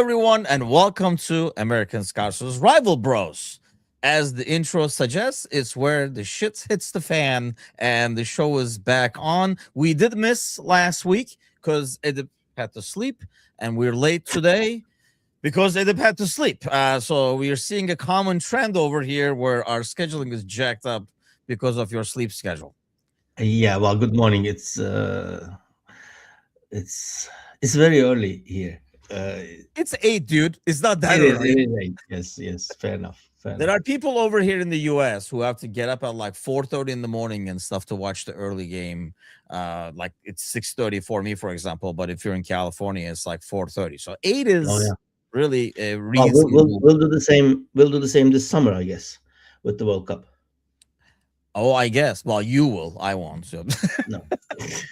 everyone, and welcome to American Scouser's Rival Bros. As the intro suggests, it's where the shit hits the fan and the show is back on. We did miss last week because Edip had to sleep, and we're late today because Edip had to sleep. So we are seeing a common trend over here where our scheduling is jacked up because of your sleep schedule. Yeah, well, good morning. It's very early here. Uh, It's 8, dude. It's not that it is. early. It is late. Yes, yes. Fair enough. Fair There enough. are people over here in the US who have to get up at like 4:30 in the morning and stuff to watch the early game. Like it's 6:30 for me, for example. But if you're in California, it's like 4:30. So 8 Oh yeah. is really a Well, reasonable. we'll do the same. We'll do the same this summer, I guess, with the World Cup. Oh, I guess. Well, you will. I won't. So. No.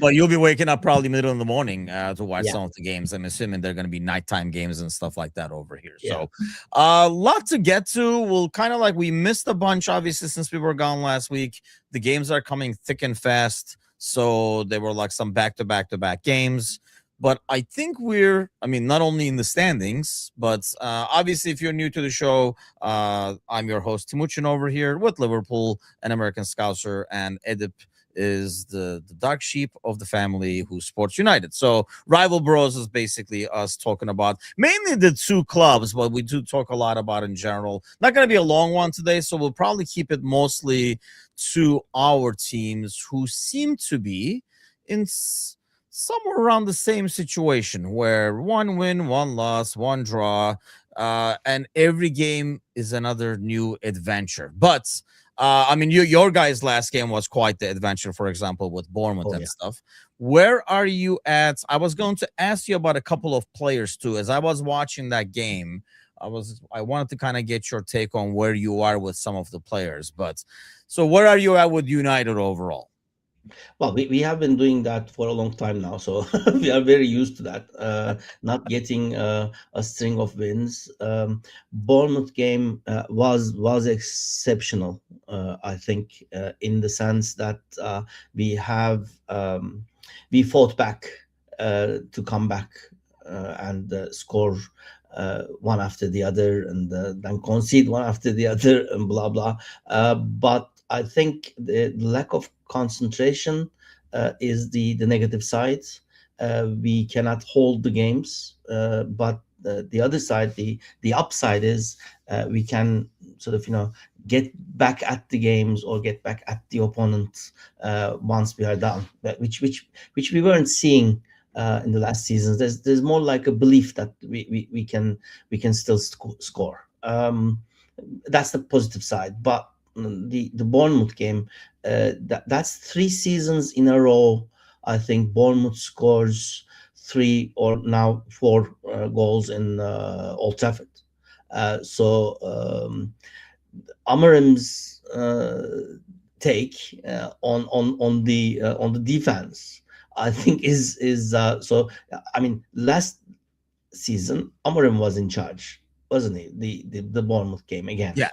Well, you'll be waking up probably middle in the morning to watch Yeah. some of the games. I'm assuming they're going to be nighttime games and stuff like that over here. Yeah. So, a lot to get to. We'll kind of like we missed a bunch, obviously, since we were gone last week. The games are coming thick and fast, so there were like some back-to-back games. But I think I mean, not only in the standings, but obviously, if you're new to the show, I'm your host, Timucin, over here with Liverpool and American Scouser, and Edip is the dog sheep of the family who sports United. So Rival Bros is basically us talking about mainly the two clubs, but we do talk a lot about in general. Not going to be a long one today, so we'll probably keep it mostly to our teams who seem to be in somewhere around the same situation where one win, one loss, one draw, and every game is another new adventure. But I mean, your guys' last game was quite the adventure, for example, with Bournemouth Oh and yeah. stuff. Where are you at? I was going to ask you about a couple of players too. As I was watching that game, I wanted to kind of get your take on where you are with some of the players. But so where are you at with United overall? Well, we have been doing that for a long time now, so we are very used to that. Not getting a string of wins. Bournemouth game was exceptional. I think in the sense that we have we fought back to come back and score. One after the other, and then concede one after the other, and blah blah. But I think the lack of concentration is the negative side. We cannot hold the games, but the other side, the upside is we can sort of get back at the games or get back at the opponent once we are down, which we weren't seeing in the last seasons. There's more like a belief that we can still score. That's the positive side, but the Bournemouth game, that's 3 seasons in a row. I think Bournemouth scores 3 or now 4 goals in Old Trafford. So Amarim's take on the defense, I think is. I mean, last season Amarim was in charge, wasn't he? The Bournemouth game again. Yes.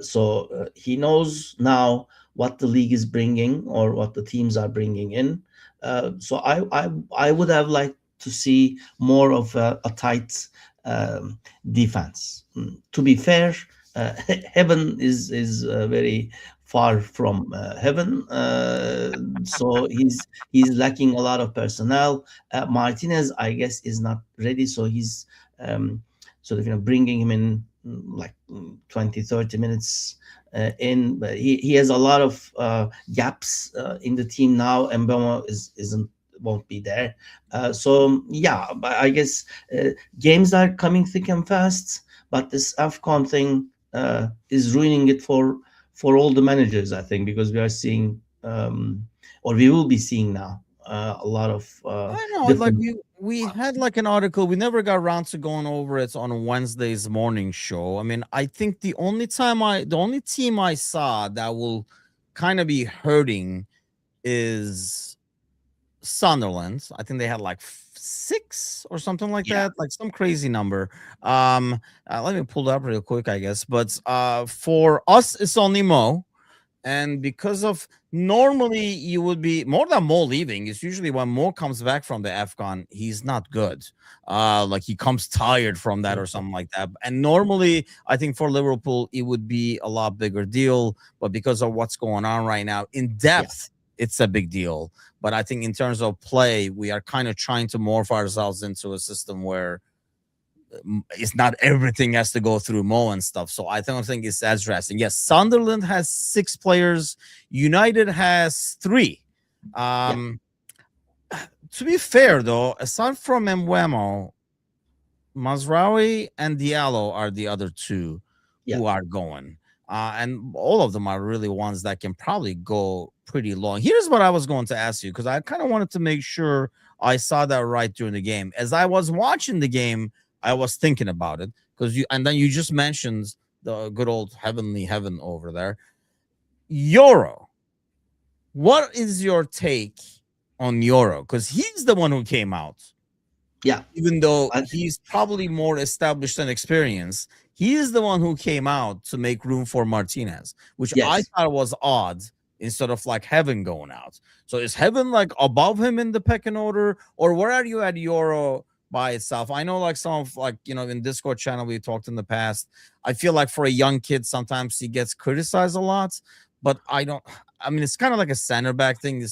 So he knows now what the league is bringing or what the teams are bringing in. So I would have liked to see more of a tight defense. To be fair, heaven is very far from heaven, so he's lacking a lot of personnel. Martinez, I guess, is not ready, so he's sort of bringing him in like 20, 30 minutes in, but he has a lot of gaps in the team now. Mbemo isn't won't be there. So yeah, but I guess games are coming thick and fast, but this AFCON thing is ruining it for all the managers, I think, because we are seeing or we will be seeing now a lot of I know, like different. we had like an article. We never got around to going over it on Wednesday's morning show. I mean, I think the only team I saw that will kind of be hurting is Sunderland. I think they had like 6 or something like Yeah. that, like some crazy number. Let me pull it up real quick, I guess. But for us, it's only Mo. And because of normally you would be more than Mo leaving. It's usually when Mo comes back from the Afghan, he's not good. Like he comes tired from that or something like that. And normally, I think for Liverpool, it would be a lot bigger deal. But because of what's going on right now, in Yeah, depth, it's a big deal. But I think in terms of play, we are kind of trying to morph ourselves into a system where it's not everything has to go through Mo and stuff. So I don't think it's as drastic. Yes, Sunderland has 6 players. United has 3. yeah, Um, to be fair, though, aside from Mbeumo, Mazraoui and Diallo are the other 2 yeah. who are going. And all of them are really ones that can probably go pretty long. Here's what I was going to ask you because I kind of wanted to make sure I saw that right during the game. As I was watching the game, I was thinking about it because and then you just mentioned the good old heavenly heaven over there. Euro, what is your take on Euro? Because he's the one who came out. Yeah. Even though I, he's probably more established and experienced, he is the one who came out to make room for Martinez, which I yes. thought was odd instead of like Heaven going out. So is Heaven like above him in the pecking order, or where are you at Euro by itself? I know like some of like, in Discord channel we talked in the past. I feel like for a young kid, sometimes he gets criticized a lot, but I mean, it's kind of like a center back thing.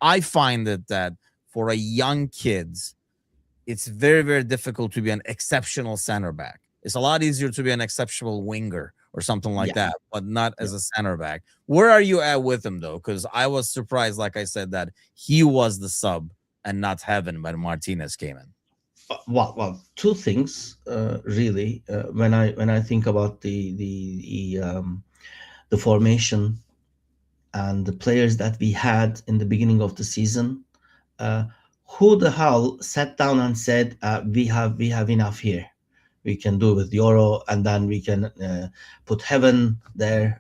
I find that for a young kid, it's very, very difficult to be an exceptional center back. It's a lot easier to be an exceptional winger or something like Yeah. that, but not Yeah. as a center back. Where are you at with him though? Because I was surprised, like I said, that he was the sub and not Heaven when Martinez came in. Well, two things really. When I think about the formation and the players that we had in the beginning of the season, uh, who the hell sat down and said we have enough here? We can do with Euro, and then we can put Heaven there.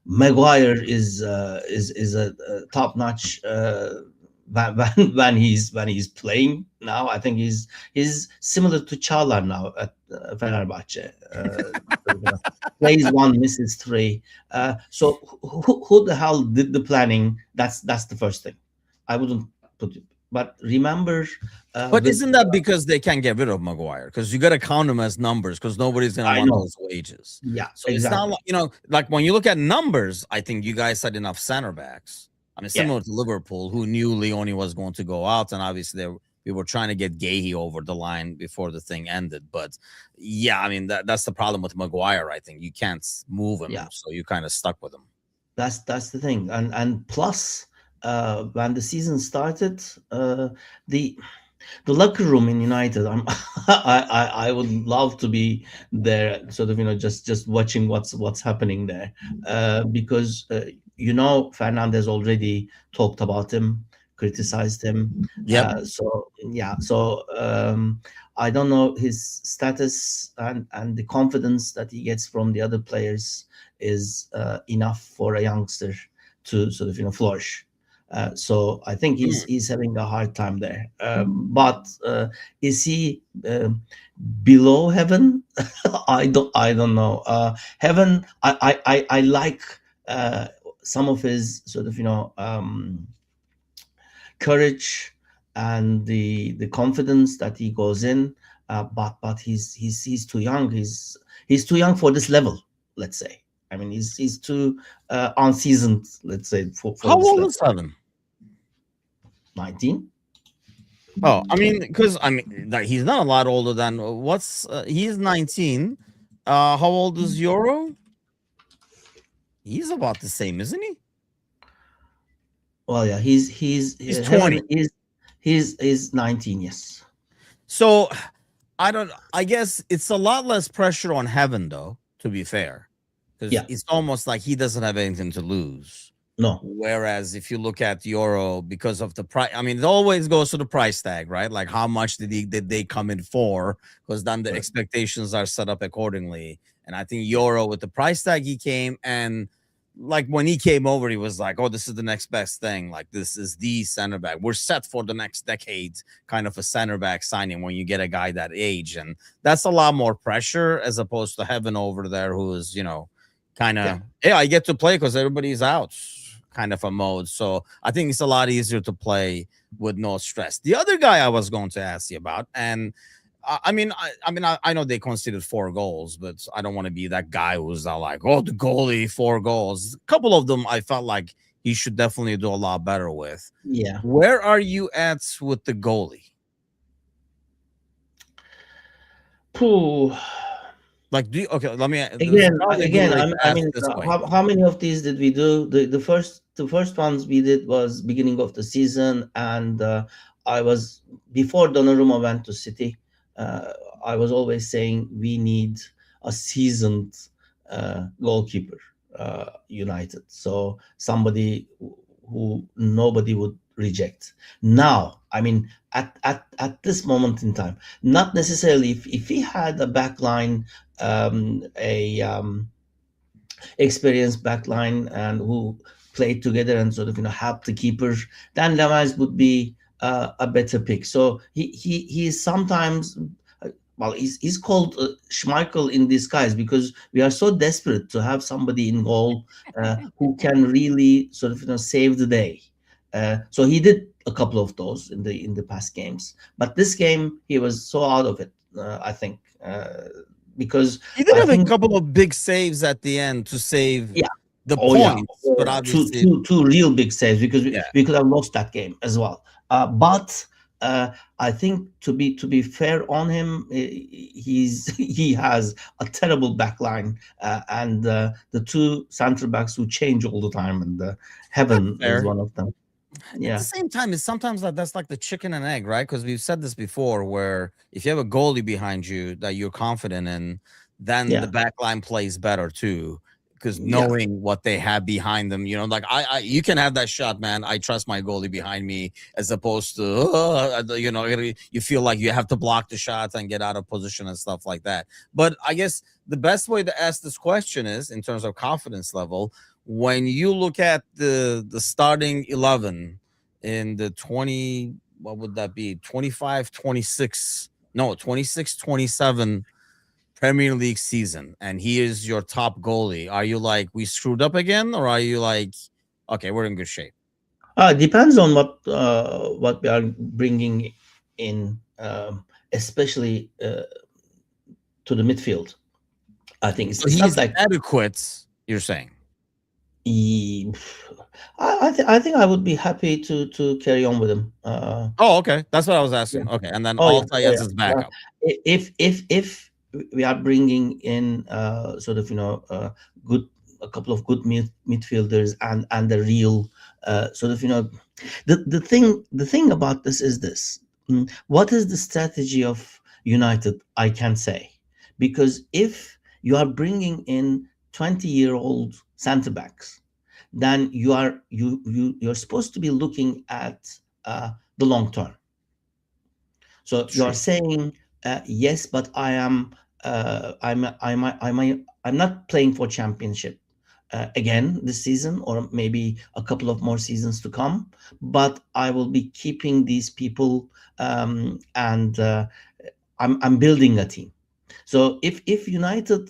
Maguire is a top notch when he's playing now. I think he's similar to Çağlar now at Fenerbahçe. Plays one, misses three. So who the hell did the planning? That's the first thing. I wouldn't put it. But remember, But with isn't that because they can't get rid of Maguire? Because you got to count him as numbers because nobody's going to I want know, those wages. yeah, So it's not exactly, like, like when you look at numbers, I think you guys had enough center backs. I mean, yeah, similar to Liverpool, who knew Leone was going to go out. And obviously, we were trying to get Gahey over the line before the thing ended. But yeah, I mean, that's the problem with Maguire. I think you can't move him. yeah. So you kind of stuck with him. That's the thing, and plus, when the season started, the the locker room in United, I would love to be there, sort of, just watching what's happening there, because Fernandez already talked about him, criticized him, Yep. so yeah, so I don't know his status, and the confidence that he gets from the other players is enough for a youngster to sort of flourish. So I think Mm. he's having a hard time there. But is he below Heaven? I don't know. Heaven, I like some of his sort of courage and the confidence that he goes in. But he's too young. He's too young for this level. Let's say. I mean, he's too unseasoned. Let's say for How this old level. is Heaven? 19. Oh, I mean, because like, he's not a lot older than he's 19. How old is Euro? He's about the same, isn't he? Well, yeah, he's He's 20. Heaven is 19. Yes. So I guess it's a lot less pressure on Heaven though, to be fair. Because Yeah. it's almost like he doesn't have anything to lose. No. Whereas if you look at Euro, because of the price, I mean, it always goes to the price tag, right? Like how much did they come in for? Because then the Right. expectations are set up accordingly. And I think Euro with the price tag he came, and like when he came over, he was like, "Oh, this is the next best thing. Like this is the center back. We're set for the next decade." Kind of a center back signing when you get a guy that age, and that's a lot more pressure as opposed to Heaven over there, who is kind Yeah. of I get to play because everybody's out. kind of a mode. So I think it's a lot easier to play with no stress. The other guy I was going to ask you about, and I know they conceded 4 goals, but I don't want to be that guy who's like, oh, the goalie 4 goals. A couple of them I felt like he should definitely do a lot better with. Yeah. Where are you at with the goalie? Pooh. Like, okay, let me I ask mean, this way. how many of these did we do? The first ones we did was beginning of the season, and I was before Donnarumma went to City. Uh, I was always saying we need a seasoned goalkeeper, United. So somebody who nobody would reject. Now, I mean, at this moment in time, not necessarily if he had a backline, a experienced backline, and who played together and sort of help the keeper, then Lamaz would be a better pick. So he is sometimes. Well, he's called Schmeichel in disguise, because we are so desperate to have somebody in goal who can really sort of save the day. So he did a couple of those in the past games, but this game he was so out of it. I think because He did I have a think couple of big saves at the end to save yeah. the Oh yeah, points, but obviously, two real big saves, because yeah, we could have lost that game as well. But I think to be fair on him, he has a terrible back line, and the two center backs who change all the time, and that's Heaven is fair. one of them. At the Yeah, same time, it's sometimes that's like the chicken and egg, right? Because we've said this before, where if you have a goalie behind you that you're confident in, then the yeah, back line plays better too. Because yeah. knowing what they have behind them, like you can have that shot, man. I trust my goalie behind me, as opposed to, you feel like you have to block the shots and get out of position and stuff like that. But I guess the best way to ask this question is in terms of confidence level. When you look at the starting 11 in the 20, what would that be, 25, 26, no, 26, 27 Premier League season, and he is your top goalie, are you like, we screwed up again, or are you like, okay, we're in good shape? Depends on what we are bringing in, especially to the midfield. I think it's, So it's not he's like adequate, you're saying? he, I think I would be happy to carry on with him. Oh, okay, that's what I was Yeah. asking. Okay, and then Oh yeah. Altay Oh as yeah. his backup. If we are bringing in sort of good a couple of good midfielders, and the real sort of the thing about this is this. What is the strategy of United? I can say, because if you are bringing in 20-year-old center backs, then you're supposed to be looking at the long term. So you are True. saying yes, but I'm not playing for championship again this season, or maybe a couple of more seasons to come. But I will be keeping these people, and I'm building a team. So if United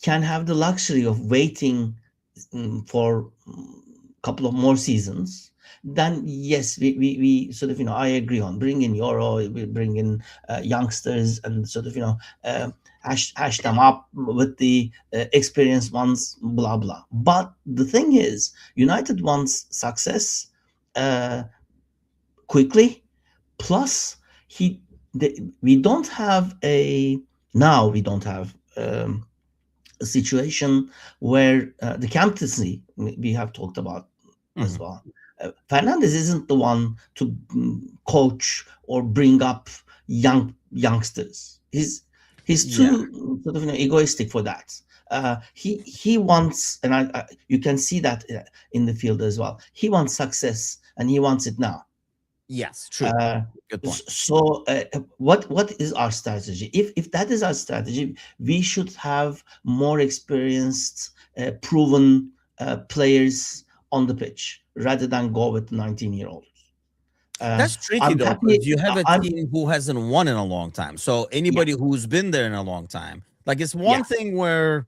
can have the luxury of waiting for a couple of more seasons, then yes, we sort of I agree on bring in Euro, we bring in youngsters, and sort of hash them up with the experienced ones, blah blah. But the thing is, United wants success uh, quickly. Plus, we don't have a situation where the captaincy we have talked about as Mhm. well. Fernandez isn't the one to coach or bring up youngsters. He's Yeah. too sort of egoistic for that. He wants, and you can see that in the field as well. He wants success, and he wants it now. Yes, true. Uh, Good point. so what is our strategy? If that is our strategy, we should have more experienced, proven players on the pitch, rather than go with 19-year-olds. That's tricky I'm though, happy. because you have a I'm team who hasn't won in a long time. So Yeah, anybody who's been there in a long time, like, it's yeah, one thing where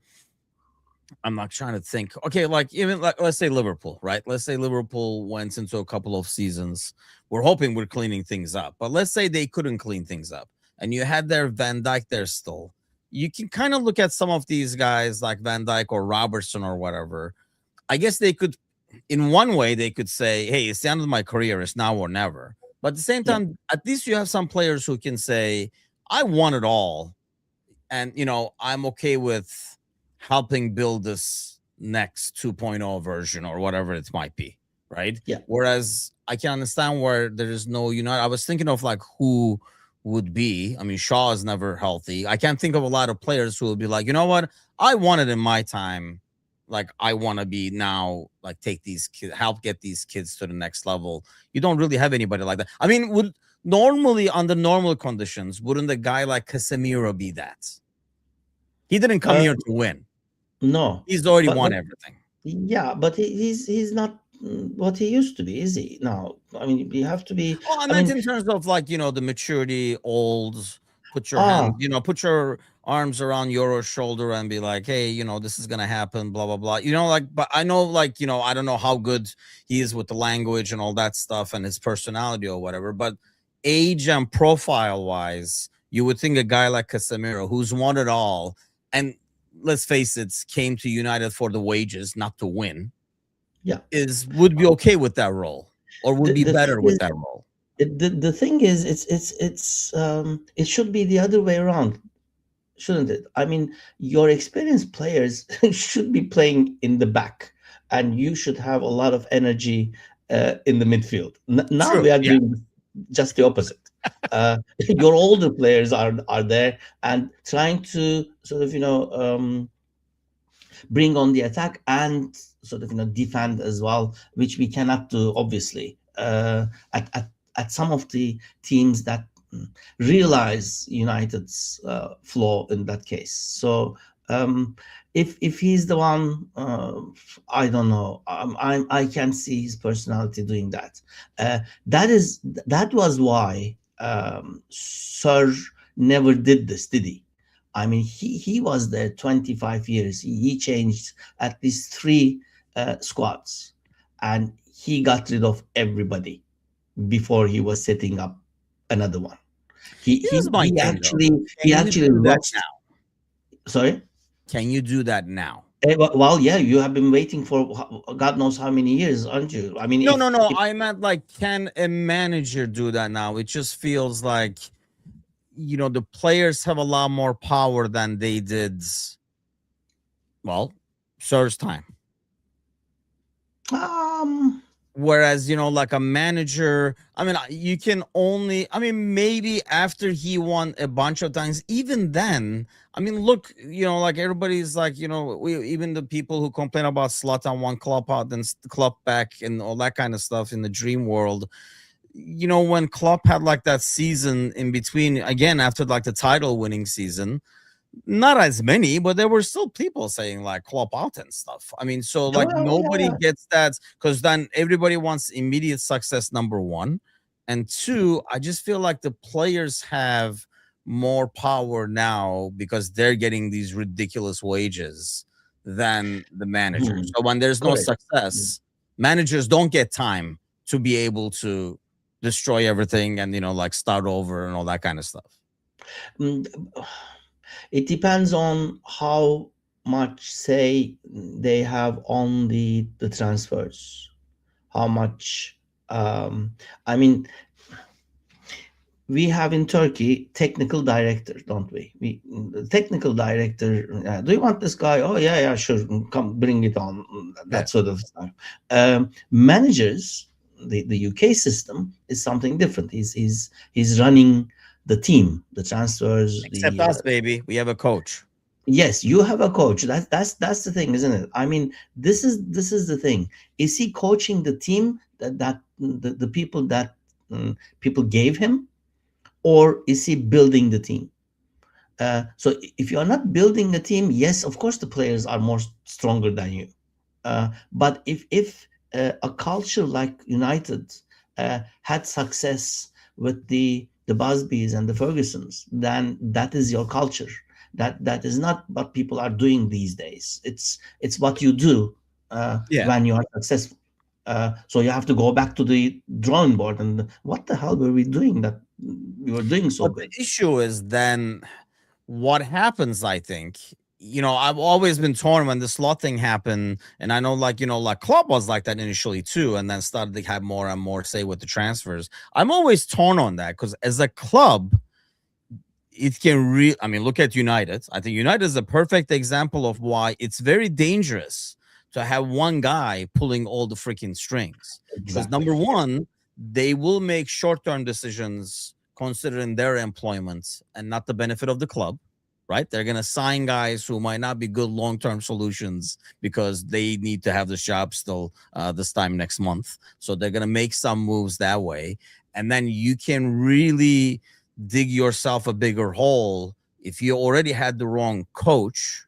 I'm not trying to think. Okay, like even like let's say Liverpool, right? Let's say Liverpool went into a couple of seasons. We're hoping we're cleaning things up, but let's say they couldn't clean things up, and you had their Van Dijk there still. You can kind of look at some of these guys like Van Dijk or Robertson or whatever. I guess they could, in one way, they could say, "Hey, it's the end of my career. It's now or never." But at the same Yeah, time, at least you have some players who can say, "I won it all, and I'm okay with helping build this next 2.0 version or whatever it might be, right?" yeah. Whereas I can understand where there is no I was thinking of like who would be. I mean, Shaw is never healthy. I can't think of a lot of players who will be like, you know what, I won it in my time, like I want to be now, like take these kids, help get these kids to the next level. You don't really have anybody like that. I mean, would normally under normal conditions, wouldn't a guy like Casemiro be that? He didn't come Uh, here to win. no, He's already but won everything. yeah, but he's not what he used to be, is he? Now, I mean, you have to be. Oh, I I meant mean, in terms of like, the maturity, old, put your ah, hand, put your arms around your shoulder and be like, hey, this is gonna happen, blah, blah, blah. Like, but I know, like, I don't know how good he is with the language and all that stuff and his personality or whatever, but age and profile wise, you would think a guy like Casemiro, who's won it all, and let's face it, came to United for the wages, not to win, yeah. would be okay with that role or would be The thing better with is, that role. the thing is, it should be the other way around, shouldn't it? I mean, your experienced players should be playing in the back, and you should have a lot of energy in the midfield. Now True. we are Yeah. doing just the opposite. Your older players are there and trying to sort of bring on the attack and sort of defend as well, which we cannot do obviously at some of the teams that realize United's flaw in that case. So if he's the one, I don't know. I can see his personality doing that. That was why Sir never did this, did he? I mean, he was there 25 years. He changed at least three squads, and he got rid of everybody before he was setting up another one. He Here's he my he thing though. actually he Can you actually do that lost. now? Sorry. Can you do that now? Well, yeah, you have been waiting for God knows how many years, aren't you? I mean, No, if no, no. if I meant like, can a manager do that now? It just feels like, the players have a lot more power than they did. Well, Sir's time. um Whereas, like a manager, I mean, you can only, I mean, maybe after he won a bunch of times, even then, I mean, look, like everybody's like, even the people who complain about Zlatan won club out and club back and all that kind of stuff in the dream world. When Klopp had like that season in between, again, after like the title winning season, not as many, but there were still people saying like Klopp out and stuff. I mean, so like oh, nobody yeah, gets that because then everybody wants immediate success, number one. And two, I just feel like the players have more power now because they're getting these ridiculous wages than the yeah. managers. So when there's no Correct. success, managers don't get time to be able to destroy everything and like start over and all that kind of stuff. Mm, It depends on how much say they have on the transfers. How much? I mean, we have in Turkey technical director, don't we? The technical director. Do you want this guy? Oh yeah, yeah, sure. Come, bring it on. Yeah. That sort of stuff. Managers, the UK system is something different. He's running the team, the transfers, Except the us, baby. We have a coach. yes, you have a coach. That's the thing, isn't it? I mean, this is the thing. Is he coaching the team that the people that people gave him, or is he building the team? So if you are not building a team, yes, of course the players are more stronger than you. But if a culture like United had success with the Busbys and the Fergusons, then that is your culture. That is not what people are doing these days. It's what you do Yeah. when you are successful. So you have to go back to the drawing board and what the hell were we doing that we were doing so But the good? issue is then what happens, I think, I've always been torn when the slot thing happened. And I know, like, like Club was like that initially too, and then started to have more and more say with the transfers. I'm always torn on that because as a club, it can I mean, look at United. I think United is a perfect example of why it's very dangerous to have one guy pulling all the freaking strings. Because Exactly. number one, they will make short-term decisions considering their employment and not the benefit of the club. Right? They're gonna sign guys who might not be good long-term solutions because they need to have this job still this time next month. So they're gonna make some moves that way, and then you can really dig yourself a bigger hole if you already had the wrong coach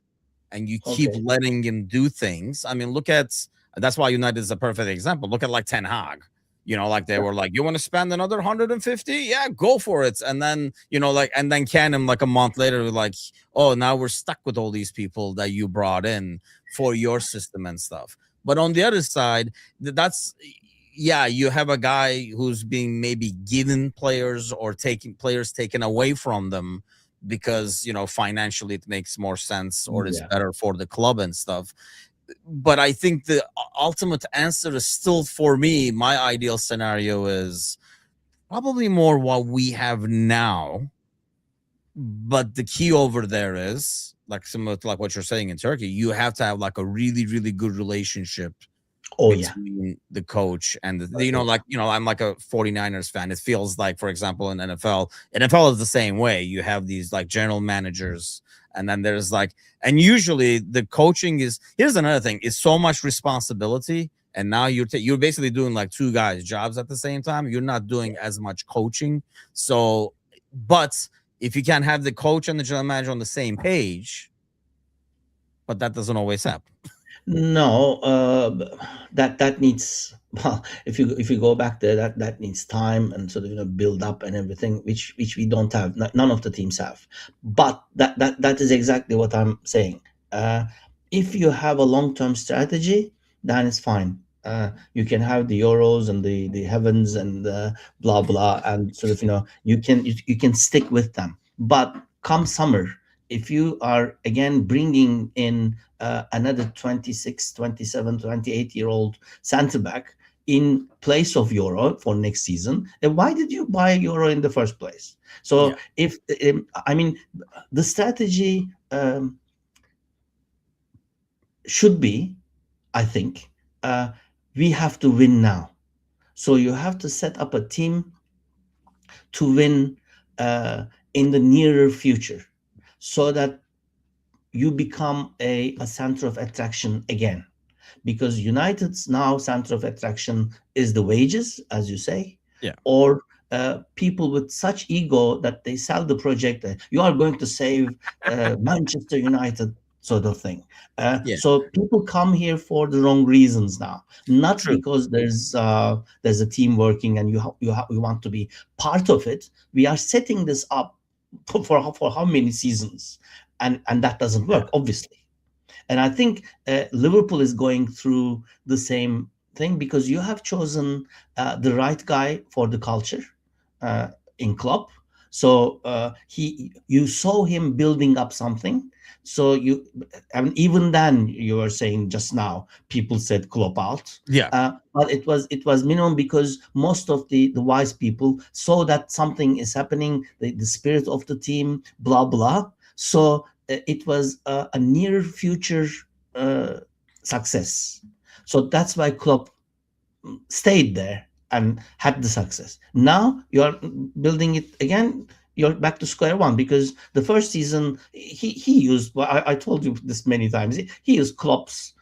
and you keep Okay. letting him do things. I mean, look at that's why United is a perfect example. Look at like Ten Hag. Like they were like, you want to spend another 150? Yeah, go for it. And then, and then Canham like a month later, like, oh, now we're stuck with all these people that you brought in for your system and stuff. But on the other side, that's yeah, you have a guy who's being maybe given players or taking players taken away from them because financially it makes more sense or it's Yeah. better for the club and stuff. But I think the ultimate answer is still, for me, my ideal scenario is probably more what we have now. But the key over there is like similar to like what you're saying in Turkey, you have to have like a really, really good relationship Oh yeah. between the coach and For sure. I'm like a 49ers fan. It feels like, for example, in NFL is the same way. You have these like general managers, and then there's like, and usually the coaching is, here's another thing, is so much responsibility. And now you're basically doing like two guys jobs at the same time. You're not doing as much coaching. So, but if you can have the coach and the general manager on the same page, but that doesn't always happen. No, that needs, well, if you go back there, that needs time and sort of build up and everything, which we don't have. None of the teams have. But that is exactly what I'm saying. Uh, if you have a long-term strategy, then it's fine. You can have the euros and the heavens and blah blah, and sort of you can stick with them. But come summer, if you are again bringing in another 26, 27, 28-year old center back in place of Euro for next season, then why did you buy Euro in the first place? Yeah. So if I mean, the strategy should be, I think, we have to win now. So you have to set up a team to win in the nearer future, so that you become a center of attraction again. Because United's now center of attraction is the wages, as you say, Yeah. or people with such ego that they sell the project. You are going to save Manchester United, sort of thing. Yeah. So people come here for the wrong reasons now, not True. because there's a team working and you want to be part of it. We are setting this up for how many seasons, and that doesn't Yeah. work, obviously. And I think Liverpool is going through the same thing, because you have chosen the right guy for the culture uh, in Klopp. So you saw him building up something. So I mean, even then, you were saying just now, people said Klopp out. Yeah. But it was minimum, because most of the wise people saw that something is happening, the spirit of the team, blah blah. So it was a near future uh, success. So that's why Klopp stayed there and had the success. Now you're building it again. You're back to square one, because the first season he used. Well, I told you this many times. He used Klopp's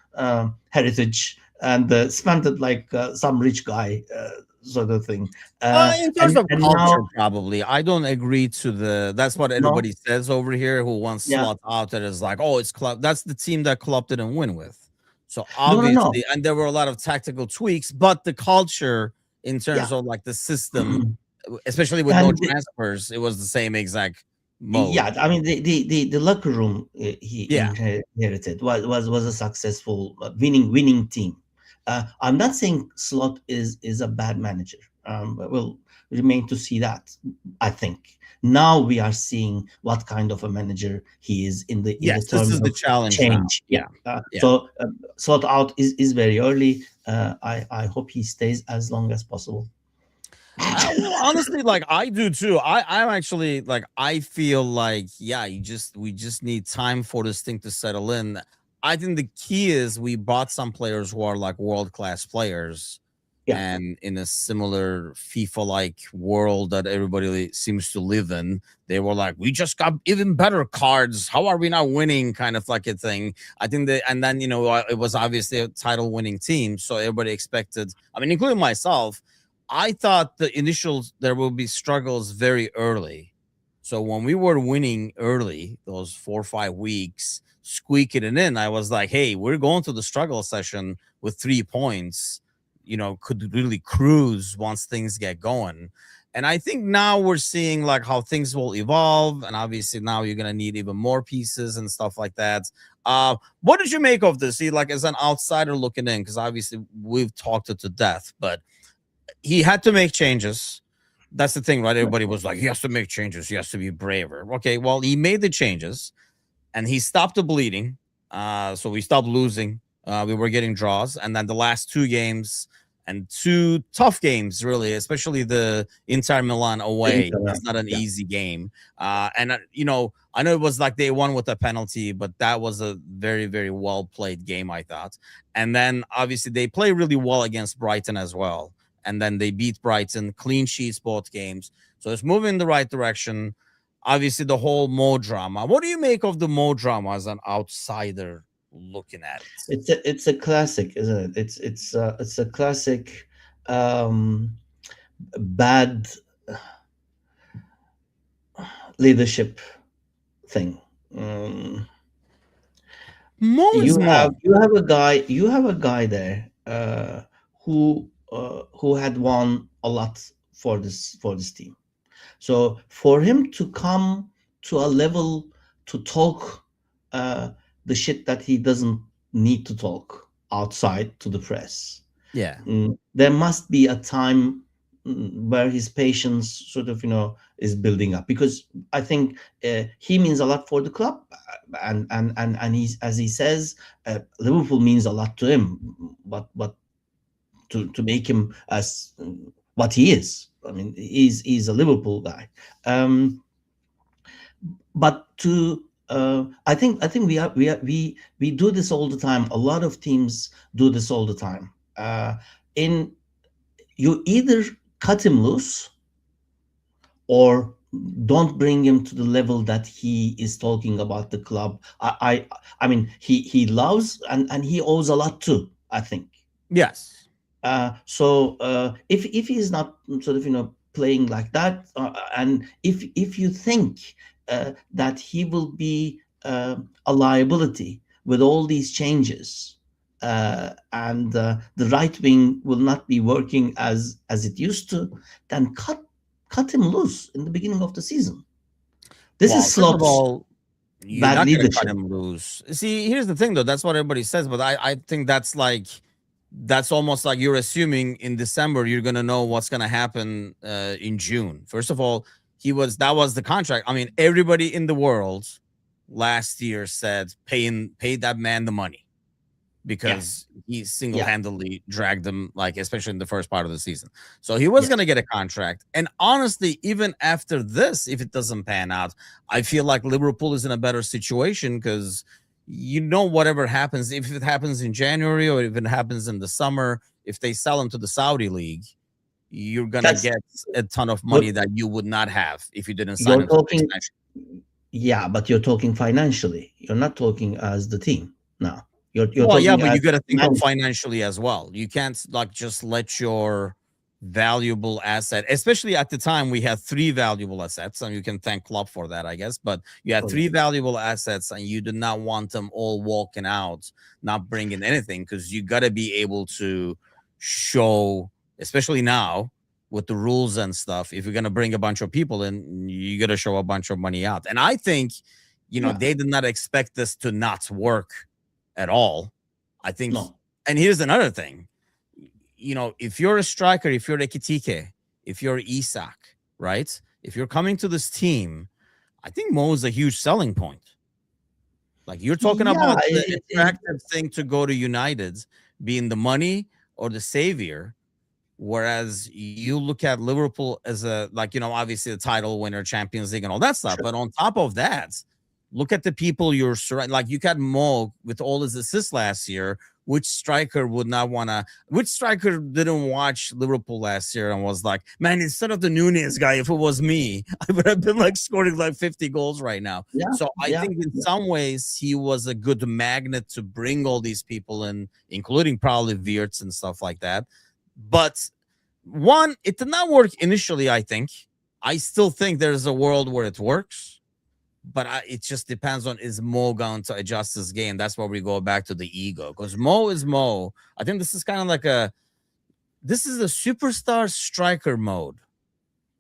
heritage and spent it like some rich guy sort of thing. In terms And of now, culture, probably I don't agree to the. That's what no, everybody says over here. Who wants yeah, slot out that is like, oh, it's Klopp. That's the team that Klopp didn't win with. So no, no, no, obviously, and there were a lot of tactical tweaks, but the culture in terms yeah. of like the system, especially with no And transfers, it was the same exact mode. Yeah, I mean the locker room he Yeah. inherited was a successful winning team. I'm not saying Slot is a bad manager. But we'll remain to see that. I think now we are seeing what kind of a manager he is in the Yes, this terms is the of challenge now. change. Yeah. Yeah. Yeah. So Slot out is very early. I hope he stays as long as possible. Well, honestly, like I do too. I'm actually like I feel like yeah, we just need time for this thing to settle in. I think the key is we bought some players who are like world class players, Yeah. and in a similar FIFA like world that everybody seems to live in, they were like, we just got even better cards. How are we not winning? Kind of like a thing. I think that, and then it was obviously a title winning team, so everybody expected. I mean, including myself. I thought the initials there will be struggles very early. So when we were winning early, those 4 or 5 weeks, squeaking it in, I was like, hey, we're going to the struggle session with 3 points, could really cruise once things get going. And I think now we're seeing like how things will evolve. And obviously now you're gonna need even more pieces and stuff like that. What did you make of this? See, like as an outsider looking in, because obviously we've talked it to death, but he had to make changes. That's the thing, right? Everybody was like, he has to make changes. He has to be braver. Okay, well, he made the changes and he stopped the bleeding. So we stopped losing. We were getting draws. And then the last 2 games and 2 tough games, really, especially the Inter Milan away. It's not an Yeah. easy game. I know it was like they won with a penalty, but that was a very, very well played game, I thought. And then obviously they play really well against Brighton as well. And then they beat Brighton, clean sheets both games. So it's moving in the right direction. Obviously, the whole Mo drama. What do you make of the Mo drama as an outsider looking at it? It's a classic, isn't it? It's a classic um, bad leadership thing. Um, Mo is Mo. you have a guy there who had won a lot for this team. So for him to come to a level to talk uh, the shit that he doesn't need to talk outside to the press, Yeah. there must be a time where his patience sort of is building up, because I think he means a lot for the club, and he's, as he says, Liverpool means a lot to him, but to make him as what he is. I mean, he's a Liverpool guy. But to I think we do this all the time. A lot of teams do this all the time. In You either cut him loose or don't bring him to the level that he is talking about the club. I mean, he loves, and he owes a lot too, I think. Yes. So if he's not sort of playing like that, and if you think that he will be a liability with all these changes, and the right wing will not be working as it used to, then cut him loose in the beginning of the season. This Well, is first of Slot's all, you're bad not gonna cut leadership. him loose. See, here's the thing though. That's what everybody says, but I think that's almost like you're assuming in December you're gonna know what's gonna happen in June. First of all, that was the contract. I mean, everybody in the world last year said pay that man the money, Yeah, because he yeah, single-handedly dragged them, like especially in the first part of the season. So he was going to yes. get a contract. And honestly, even after this, if it doesn't pan out, I feel like Liverpool is in a better situation, because whatever happens, if it happens in January or if it happens in the summer, if they sell him to the Saudi league, you're going to That's get a ton of money what that you would not have if you didn't sign you're him to the talking. extension. Yeah, but you're talking financially. You're not talking as the team now. You're Well, yeah, talking but as you got to think of man. financially as well. You can't like just let your valuable asset, especially at the time we had 3 valuable assets, and you can thank Klopp for that, I guess. But you had Oh, three yeah. valuable assets, and you did not want them all walking out, not bringing anything, because you got to be able to show, especially now with the rules and stuff. If you're gonna bring a bunch of people in, you gotta show a bunch of money out. And I think, Yeah. they did not expect this to not work at all. I think, No. and here's another thing. If you're a striker, if you're Ekitike, if you're Isak, right? If you're coming to this team, I think Mo is a huge selling point. Like you're talking Yeah. about the attractive thing to go to United being the money or the savior. Whereas you look at Liverpool as obviously the title winner, Champions League and all that stuff. Sure. But on top of that, look at the people you're surrounded. Like you got Mo with all his assists last year. Which striker would not want to? Which striker didn't watch Liverpool last year and was like, man, instead of the Nunez guy, if it was me, I would have been like scoring like 50 goals right now. Yeah. So I think in some ways he was a good magnet to bring all these people in, including probably Wirtz and stuff like that. But one, it did not work initially, I think. I still think there's a world where it works. But it just depends on, is Mo going to adjust his game? That's where we go back to the ego. Because Mo is Mo. I think this is kind of like this is a superstar striker mode.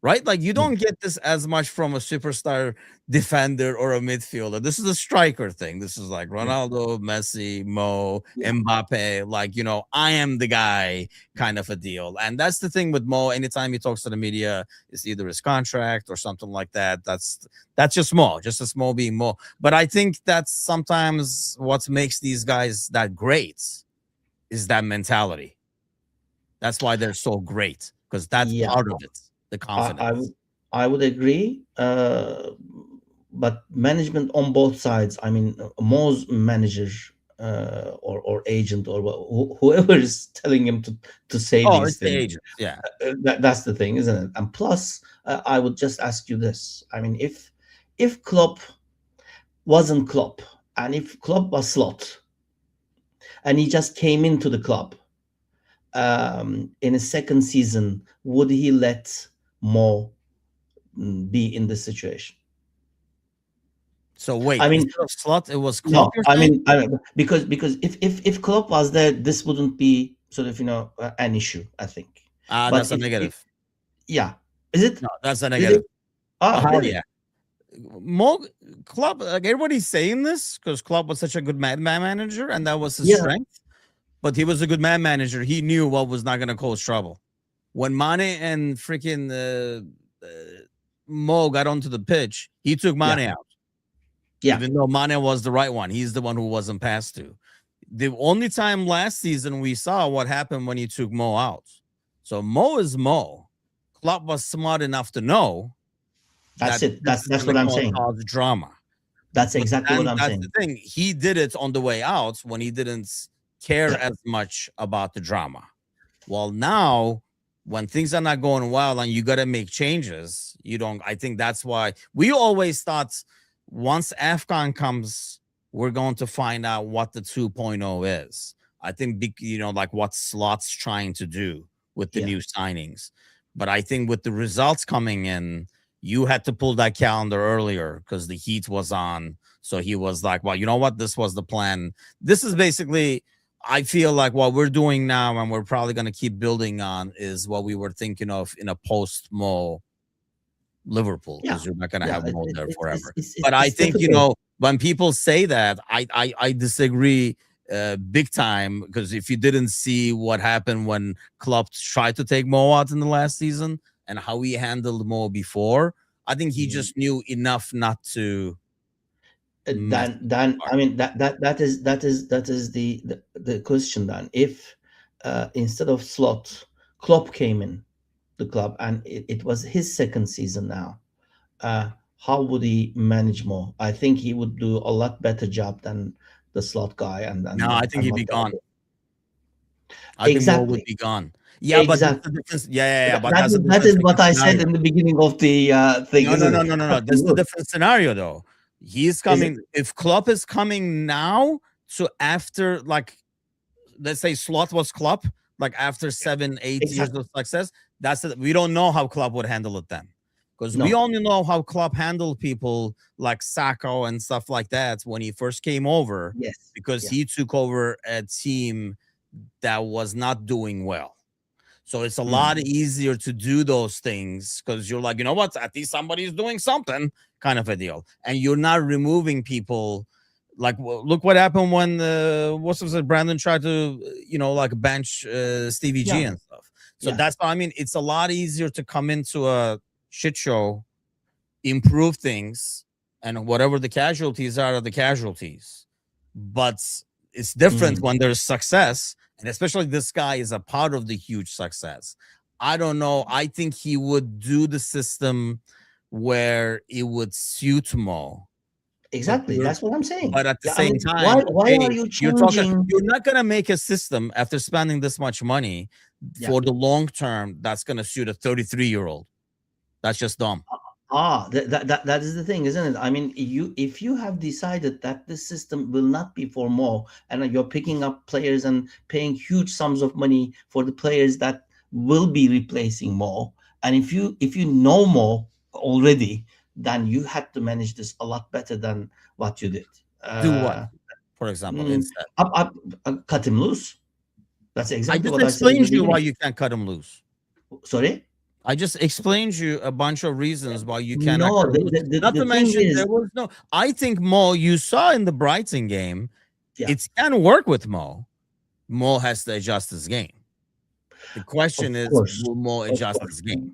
Right? Like you don't get this as much from a superstar defender or a midfielder. This is a striker thing. This is like Ronaldo, Messi, Mo, Mbappe. Like, I am the guy kind of a deal. And that's the thing with Mo. Anytime he talks to the media, it's either his contract or something like that. That's just Mo, just as Mo being Mo. But I think that's sometimes what makes these guys that great is that mentality. That's why they're so great, because that's part of it. The confidence. I would agree, but management on both sides. I mean, Mo's manager or agent or whoever is telling him to say these it's the things. agent. Yeah, that's the thing, isn't it? And plus, I would just ask you this. I mean, if Klopp wasn't Klopp, and if Klopp was Slot, and he just came into the club in his second season, would he let Mo be in this situation? So wait, I mean, instead of Slot, it was Klopp. No, I mean, because if Klopp was there, this wouldn't be sort of an issue. I think. But that's a negative. Yeah, is it? No, that's a negative. Really? Yeah. Mo Klopp, like everybody's saying this because Klopp was such a good man manager, and that was his strength. But he was a good man manager. He knew what was not going to cause trouble. When Mane and freaking Mo got onto the pitch, he took Mane out. Yeah. Even though Mane was the right one, he's the one who wasn't passed to. The only time last season we saw what happened when he took Mo out. So Mo is Mo. Klopp was smart enough to know. That's it. That's what I'm saying. Cause drama. That's exactly what I'm saying. That's the thing. He did it on the way out when he didn't care as much about the drama. Well, now when things are not going well and you got to make changes, I think that's why we always thought once AFCON comes, we're going to find out what the 2.0 is. I think, like what Slot's trying to do with the new signings. But I think with the results coming in, you had to pull that calendar earlier because the heat was on. So he was like, well, you know what? This was the plan. This is basically, I feel like what we're doing now and we're probably going to keep building on is what we were thinking of in a post-Mo Liverpool, because you're not going to have Mo there forever. But I think, when people say that, I disagree big time, because if you didn't see what happened when Klopp tried to take Mo out in the last season and how he handled Mo before, I think he just knew enough not to. Dan, I mean that is the question. Dan, if instead of Slot, Klopp came in the club and it was his second season now, how would he manage Mo? I think he would do a lot better job than the Slot guy. I think he'd be gone. I think Mo would be gone. Yeah, exactly. But that's the difference. But that is what I said in the beginning of the thing. No. This is a different scenario, though. He's coming. If Klopp is coming now, so after, like, let's say Slot was Klopp, like after 7-8 years of success, we don't know how Klopp would handle it then, because we only know how Klopp handled people like Sacco and stuff like that when he first came over. Because he took over a team that was not doing well. So it's a lot Mm. easier to do those things because you're like, you know what? At least somebody's doing something, kind of a deal. And you're not removing people. Like, look what happened when what's it? Brandon tried to, like bench Stevie G Yeah, and stuff. So yeah. that's why I mean, it's a lot easier to come into a shit show, improve things, and whatever the casualties are the casualties. But it's different Mm. when there's success, and especially this guy is a part of the huge success. I don't know. I think he would do the system where it would suit Mo, but Exactly. That's what I'm saying. but at the Yeah, I same mean, why time, why are okay, you you're changing? not gonna make a system after spending this much money Yeah. for the long term that's gonna suit a 33-year-old. That's just dumb. That is the thing, isn't it? I mean, if you have decided that this system will not be for more, and you're picking up players and paying huge sums of money for the players that will be replacing more, and if you know more already, then you had to manage this a lot better than what you did. Do what, Uh, for example, mm, instead? cut him loose. That's I exactly just what I said in the explained you why beginning. you can't cut him loose. Sorry. I just explained you a bunch of reasons why you cannot No, cut him loose. Not the to thing mention, is, there was no. I think Mo, you saw in the Brighton game, yeah, it's can work with Mo. Mo has to adjust his game. The of question is, course, will Mo of adjust course. his game?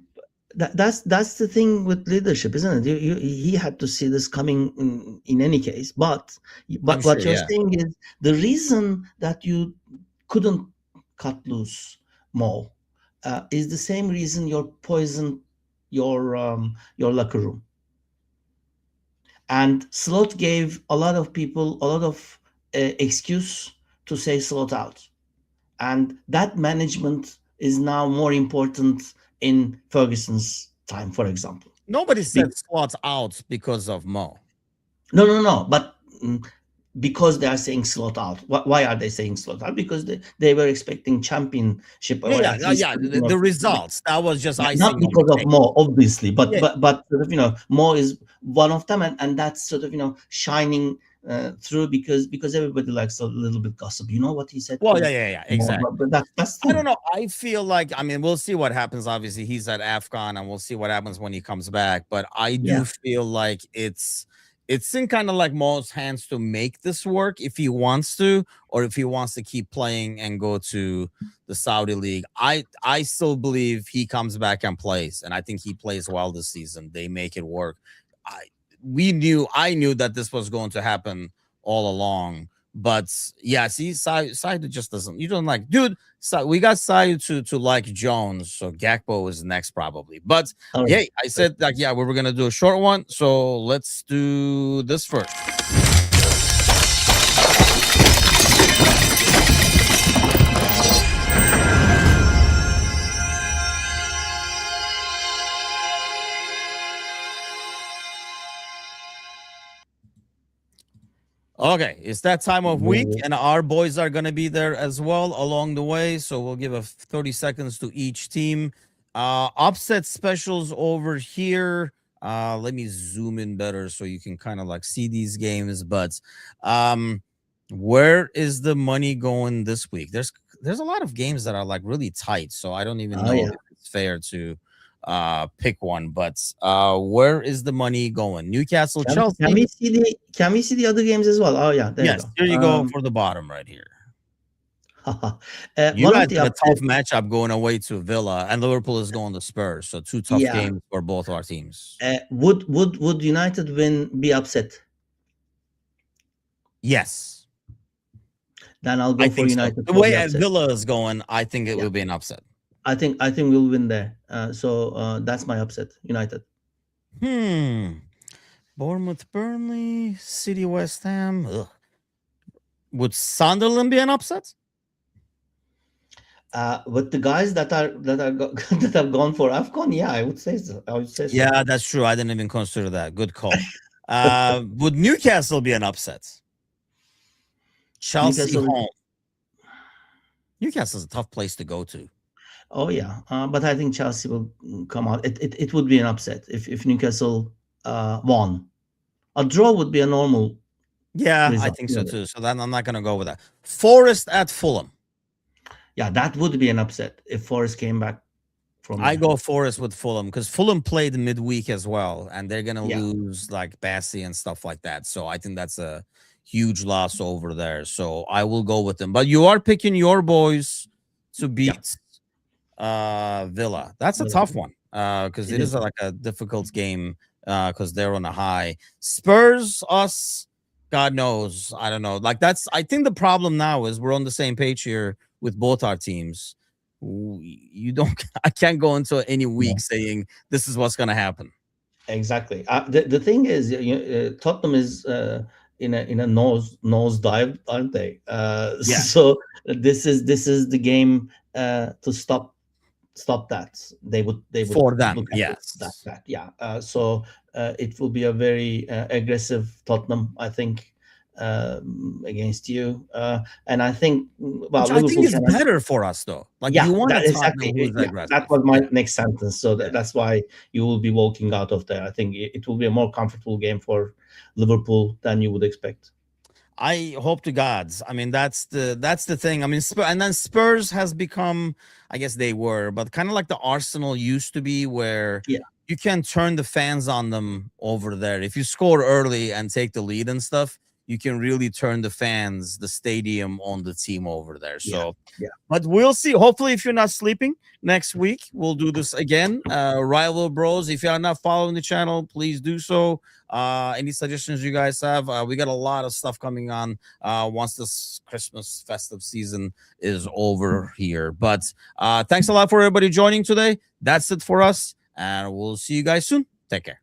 That's the thing with leadership, isn't it? He had to see this coming in any case. I'm But what sure, you're yeah. saying is the reason that you couldn't cut loose more is the same reason you're poisoned your locker room. And Slot gave a lot of people a lot of excuse to say Slot out, and that management is now more important in Ferguson's time, for example. Nobody Be- said slots out because of Mo. no, but because they are saying slot out. Why are they saying slot out? Because they were expecting championship, Yeah, or yeah, at least yeah. The results, that was just yeah, not icing on the because of cake. Mo, obviously, but Yeah. sort of, Mo is one of them, and that's sort of shining through because everybody likes a little bit gossip. You know what he said Well, yeah, to yeah, yeah, Mo, exactly. but that's the I don't thing. know. I feel like, I mean, we'll see what happens. Obviously, he's at AFCON, and we'll see what happens when he comes back. But I Yeah, do feel like it's in kind of like Mo's hands to make this work if he wants to, or if he wants to keep playing and go to the Saudi League. I still believe he comes back and plays, and I think he plays well this season. They make it work. I I knew that this was going to happen all along. But yeah, see, Side just doesn't. You don't like, dude. So we got Side to like Jones, so Gakpo is next probably. But all yeah, right. I said like, yeah, we were gonna do a short one, so let's do this first. Okay, it's that time of week, and our boys are gonna be there as well along the way. So we'll give a 30 seconds to each team. Upset specials over here. Let me zoom in better so you can kind of like see these games. But where is the money going this week? There's a lot of games that are like really tight, so I don't even Oh know yeah. if it's fair to pick one. But where is the money going? Newcastle, Can Chelsea. we see the other games as well? Oh yeah, there you Yes, go. here you go for the bottom right here. You One guys of the have a tough upset, matchup going away to Villa, and Liverpool is going to Spurs. So two tough yeah. games for both our teams. Would United win be upset? Yes, Then I'll I go for think so. United The for way the upset. Villa is going, I think it Yeah, will be an upset. I think we'll win there. So that's my upset. United. Bournemouth, Burnley, City, West Ham. Ugh. Would Sunderland be an upset? With the guys that have gone for Afcon, yeah, I would say so. I would say so. Yeah, that's true. I didn't even consider that. Good call. Would Newcastle be an upset? Chelsea Newcastle. home. Newcastle's a tough place to go to. Oh yeah, but I think Chelsea will come out. It would be an upset if Newcastle won. A draw would be a normal Yeah, I result. think so Really. too. So then I'm not going to go with that. Forest at Fulham. Yeah, that would be an upset if Forest came back from I there. go Forest with Fulham because Fulham played midweek as well, and they're gonna Yeah, lose like Bassey and stuff like that. So I think that's a huge loss over there. So I will go with them. But you are picking your boys to yeah, beat Villa. That's a tough Liverpool. one because It it is is like a difficult game because they're on a high. Spurs us, God knows, I don't know. Like that's I think the problem now is we're on the same page here with both our teams. You don't I can't go into any week saying this is what's going to happen. exactly. The thing is, Tottenham is in a nose dive, aren't they? Yeah, So this is the game to stop that. They would for them, look at it that yes. that yeah. So it will be a very aggressive Tottenham, I think, against you. And I think, well, Which I think Liverpool is can. better for us though. Like you Yeah, want a that Tottenham exactly. who's Yeah, that aggressive. was my Yeah. next sentence. So Yeah. that's why you will be walking out of there. I think it will be a more comfortable game for Liverpool than you would expect. I hope to gods. I mean, that's the thing. I mean, and then Spurs has become, I guess they were, but kind of like the Arsenal used to be, where Yeah, you can turn the fans on them over there. If you score early and take the lead and stuff, you can really turn the fans, the stadium on the team over there. yeah, So yeah. but we'll see. Hopefully, if you're not sleeping next week, we'll do this again. Rival Bros. If you are not following the channel, please do so. Any suggestions you guys have? We got a lot of stuff coming on once this Christmas festive season is over here. But thanks a lot for everybody joining today. That's it for us, and we'll see you guys soon. Take care.